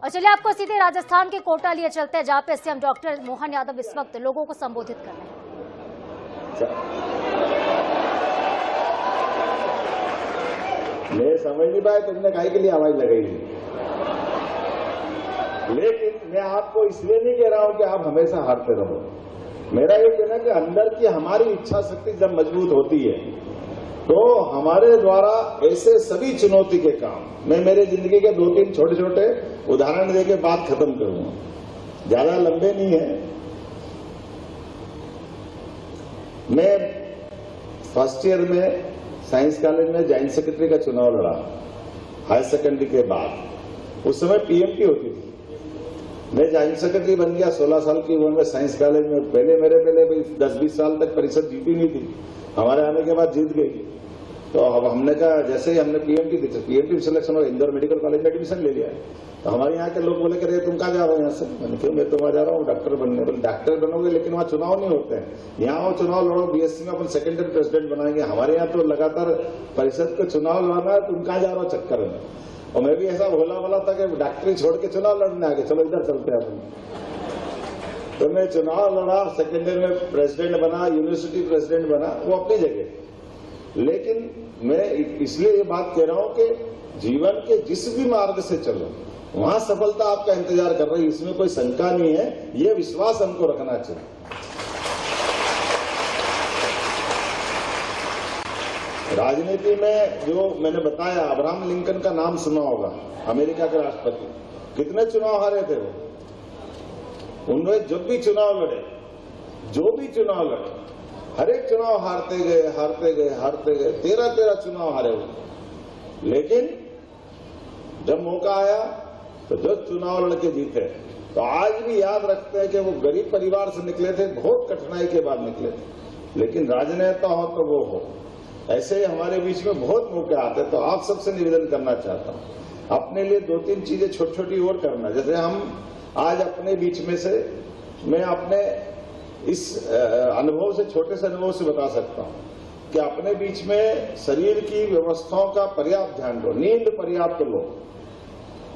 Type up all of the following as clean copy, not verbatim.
और चलिए आपको सीधे राजस्थान के कोटा लिए चलते हैं, जहां पे सीएम डॉक्टर मोहन यादव इस वक्त लोगों को संबोधित कर रहे हैं। मैं समझ नहीं पाया तुमने काहे के लिए आवाज लगाई थी, लेकिन मैं आपको इसलिए नहीं कह रहा हूं कि आप हमेशा हारते रहो। मेरा ये कहना कि अंदर की हमारी इच्छा शक्ति जब मजबूत होती है तो हमारे द्वारा ऐसे सभी चुनौती के काम, मैं मेरे जिंदगी के 2-3 छोटे छोटे उदाहरण देके बात खत्म करूंगा, ज्यादा लंबे नहीं है। मैं फर्स्ट ईयर में साइंस कॉलेज में जॉइंट सेक्रेटरी का चुनाव लड़ा, हायर सेकेंडरी के बाद। उस समय पीएमटी होती थी। मैं जॉइंट सेक्रेटरी बन गया 16 साल की उम्र में साइंस कॉलेज में। पहले 10-20 साल तक परिषद जीती नहीं थी, हमारे आने के बाद जीत गई। तो अब हमने कहा, जैसे ही हमने पीएमटी सिलेक्शन और इंदौर मेडिकल कॉलेज में एडमिशन ले लिया। तो हमारे यहाँ के लोग बोले कि तुम कहाँ जा रहे हो यहाँ से? मैंने कहा मैं तो वहाँ जा रहा हूँ डॉक्टर बनने। बोले डॉक्टर बनोगे लेकिन वहाँ चुनाव नहीं होते हैं, यहाँ वो चुनाव लड़ो, बीएससी में अपन सेकेंडरी प्रेसिडेंट बनाएंगे। हमारे यहाँ तो लगातार परिषद का चुनाव लड़ना है, तुम कहाँ जा रहे हो चक्कर में। और मैं भी ऐसा भोला वाला था कि डॉक्टरी छोड़ के चुनाव लड़ने आ गए, चलो इधर चलते हैं अपन। तो मैं चुनाव लड़ा, सेकेंडरी में प्रेसिडेंट बना, यूनिवर्सिटी प्रेसिडेंट बना, वो अपनी जगह। लेकिन मैं इसलिए ये बात कह रहा हूं कि जीवन के जिस भी मार्ग से चलो वहां सफलता आपका इंतजार कर रही है, इसमें कोई शंका नहीं है। ये विश्वास हमको रखना चाहिए। राजनीति में जो मैंने बताया, अब्राहम लिंकन का नाम सुना होगा, अमेरिका के राष्ट्रपति। कितने चुनाव हारे थे वो? उन्होंने जब भी चुनाव लड़े, जो भी चुनाव लड़े, हर एक चुनाव हारते गए। 13 चुनाव हारे हुए। लेकिन जब मौका आया तो जो चुनाव लड़के जीते। तो आज भी याद रखते हैं कि वो गरीब परिवार से निकले थे, बहुत कठिनाई के बाद निकले थे। लेकिन राजनेता हो तो वो हो। ऐसे ही हमारे बीच में बहुत मौके आते। तो आप सबसे निवेदन करना चाहता हूं, अपने लिए 2-3 चीजें छोटी छोटी और करना। जैसे हम आज अपने बीच में से, मैं अपने इस अनुभव से, छोटे से अनुभव से बता सकता हूं कि अपने बीच में शरीर की व्यवस्थाओं का पर्याप्त ध्यान दो। नींद पर्याप्त लो,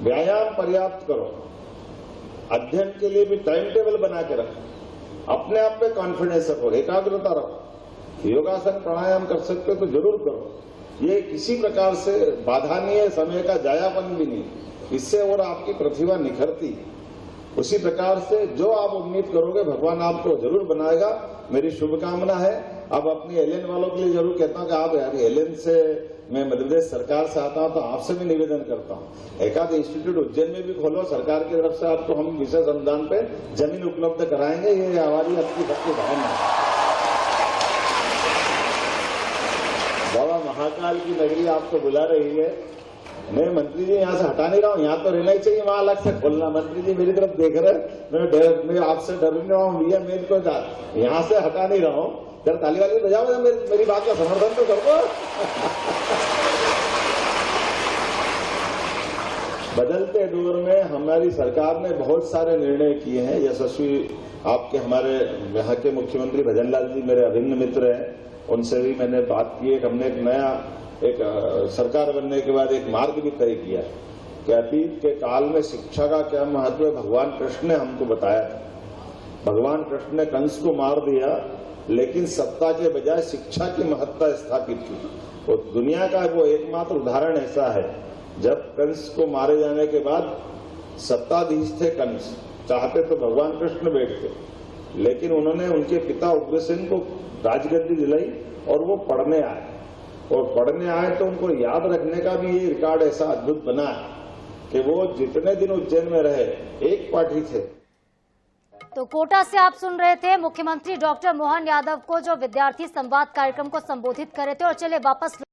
व्यायाम पर्याप्त करो, अध्ययन के लिए भी टाइम टेबल बना के रखो, अपने आप पे कॉन्फिडेंस रखो, एकाग्रता रखो। योगासन प्राणायाम कर सकते हो तो जरूर करो। ये किसी प्रकार से बाधा नहीं है, समय का जायापन भी नहीं, इससे और आपकी प्रतिभा निखरती। उसी प्रकार से जो आप उम्मीद करोगे भगवान आपको जरूर बनाएगा, मेरी शुभकामना है। अब अपनी एलियन वालों के लिए जरूर कहता हूं कि आप यार एलियन से, मैं मध्य प्रदेश सरकार से आता हूं तो आपसे भी निवेदन करता हूं, एकाध इंस्टीट्यूट उज्जैन में भी खोलो। सरकार की तरफ से आपको हम विशेष अनुदान पे जमीन उपलब्ध कराएंगे। ये हमारी आपकी सबकी भावना है। बाबा महाकाल की नगरी आपको बुला रही है। मैं मंत्री जी यहाँ से हटा नहीं रहा हूँ, यहाँ तो रहना ही चाहिए, वहां अलग से खोलना। मंत्री जी मेरी तरफ देख रहे, मैं आपसे डर नहीं रहा हूँ भैया, मेरे को यहाँ से हटा नहीं रहा हूँ। जरा ताली वाली बजाओ, मेरी बात का समर्थन तो कर दो। बदलते दौर में हमारी सरकार ने बहुत सारे निर्णय किए हैं यशस्वी। आपके हमारे यहाँ के मुख्यमंत्री भजन लाल जी मेरे अभिन्न मित्र हैं, उनसे भी मैंने बात की। हमने एक नया सरकार बनने के बाद एक मार्ग भी तय किया कि अतीत के काल में शिक्षा का क्या महत्व है, भगवान कृष्ण ने हमको बताया था। भगवान कृष्ण ने कंस को मार दिया, लेकिन सत्ता के बजाय शिक्षा की महत्ता स्थापित की। और दुनिया का वो एकमात्र उदाहरण ऐसा है, जब कंस को मारे जाने के बाद सत्ताधीश थे कंस, चाहते तो भगवान कृष्ण बैठते, लेकिन उन्होंने उनके पिता उग्रसेन को राजगद्दी दिलाई और वो पढ़ने आए। और पढ़ने आए तो उनको याद रखने का भी ये रिकॉर्ड ऐसा अद्भुत बना है कि वो जितने दिन उज्जैन में रहे, एक पार्टी थे। तो कोटा से आप सुन रहे थे मुख्यमंत्री डॉक्टर मोहन यादव को, जो विद्यार्थी संवाद कार्यक्रम को संबोधित कर रहे थे। और चलिए वापस